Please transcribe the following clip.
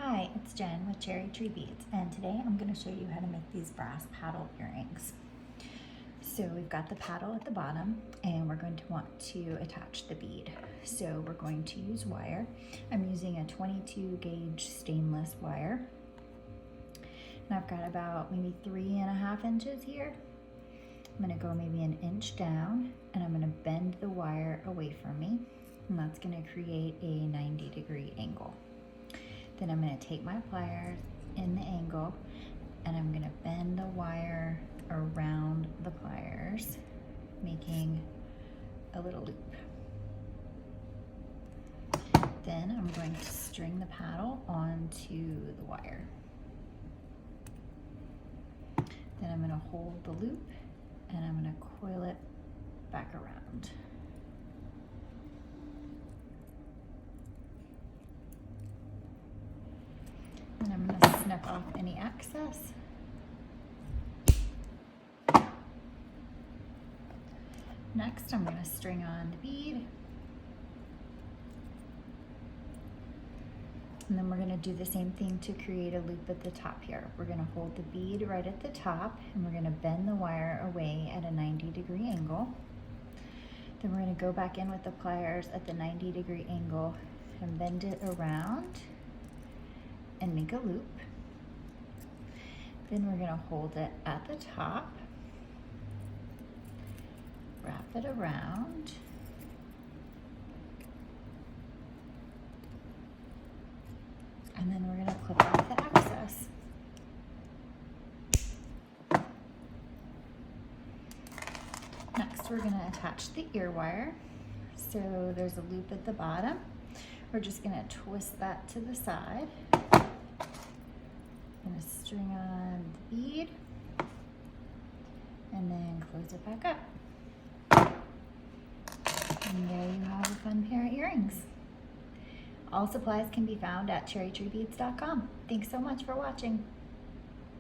Hi, it's Jen with Cherry Tree Beads, and today I'm going to show you how to make these brass paddle earrings. So we've got the paddle at the bottom, and we're going to want to attach the bead. So we're going to use wire. I'm using a 22 gauge stainless wire, and I've got about maybe 3.5 inches here. I'm going to go maybe an inch down, and I'm going to bend the wire away from me, and that's going to create a 90-degree angle. Then I'm going to take my pliers in the angle, and I'm going to bend the wire around the pliers, making a little loop. Then I'm going to string the paddle onto the wire. Then I'm going to hold the loop, and I'm going to coil it back around. And I'm going to snip off any excess. Next, I'm going to string on the bead. And then we're going to do the same thing to create a loop at the top here. We're going to hold the bead right at the top, and we're going to bend the wire away at a 90-degree angle. Then we're going to go back in with the pliers at the 90-degree angle and bend it around and make a loop. Then we're going to hold it at the top, wrap it around, and then we're going to clip off the excess. Next, we're going to attach the ear wire. So there's a loop at the bottom. We're just going to twist that to the side. I'm going to string on the bead and then close it back up. And there you have a fun pair of earrings. All supplies can be found at cherrytreebeads.com. Thanks so much for watching.